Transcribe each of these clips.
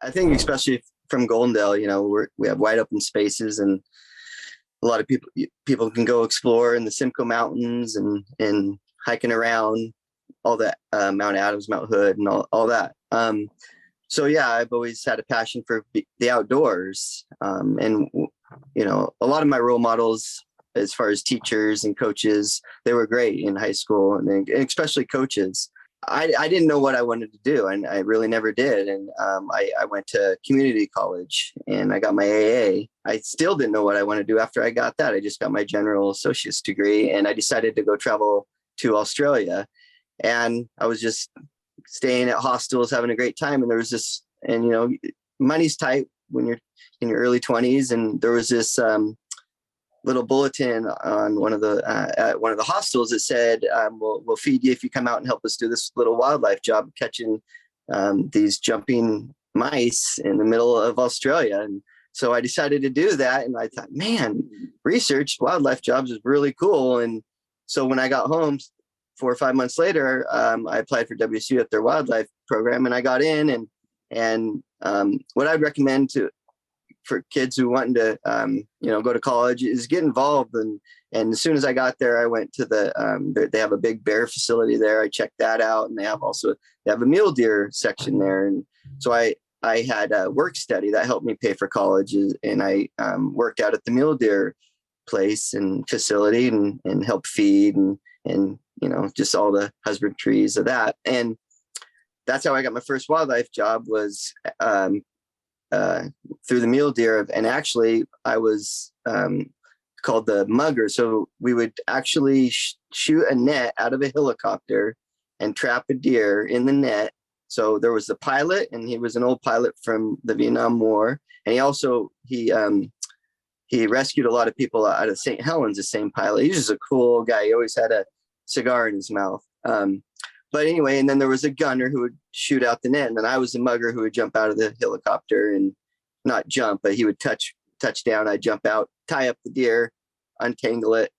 I think especially from Goldendale, we have wide open spaces, and a lot of people can go explore in the Simcoe Mountains and hiking around all that, Mount Adams, Mount Hood, and all that. So yeah, I've always had a passion for the outdoors, and a lot of my role models, as far as teachers and coaches, they were great in high school, and especially coaches. I didn't know what I wanted to do, and I really never did. And I went to community college and I got my AA. I still didn't know what I want to do after I got that. I just got my general associate's degree, and I decided to go travel to Australia. And I was just staying at hostels, having a great time. And there was this, and money's tight when you're in your early 20s. And there was this little bulletin on one of the at one of the hostels that said, we'll feed you if you come out and help us do this little wildlife job catching these jumping mice in the middle of Australia. And so I decided to do that. And I thought, man, research wildlife jobs is really cool. And so when I got home 4 or 5 months later, I applied for WSU at their wildlife program, and I got in. And what I'd recommend for kids who wanting to, go to college is get involved. And as soon as I got there, I went to they have a big bear facility there. I checked that out, and they have a mule deer section there. And so I had a work study that helped me pay for college, and I worked out at the mule deer place and facility and helped feed and just all the husbandries of that. And that's how I got my first wildlife job, was through the mule deer. And actually I was called the mugger. So we would actually shoot a net out of a helicopter and trap a deer in the net. So there was the pilot, and he was an old pilot from the Vietnam War. And he rescued a lot of people out of St. Helens, the same pilot. He was just a cool guy. He always had a cigar in his mouth. But anyway, and then there was a gunner who would shoot out the net. And then I was the mugger who would jump out of the helicopter, and not jump, but he would touch down. I'd jump out, tie up the deer, untangle it.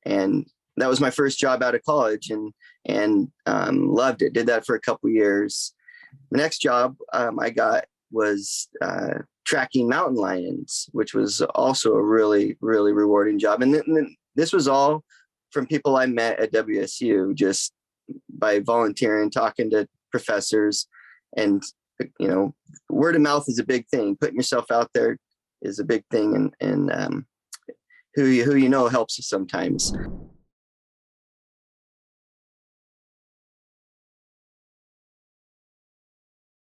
And that was my first job out of college, and loved it. Did that for a couple years. The next job I got was tracking mountain lions, which was also a really, really rewarding job. And then this was all from people I met at WSU, just by volunteering, talking to professors. And word of mouth is a big thing. Putting yourself out there is a big thing, and who you know helps sometimes.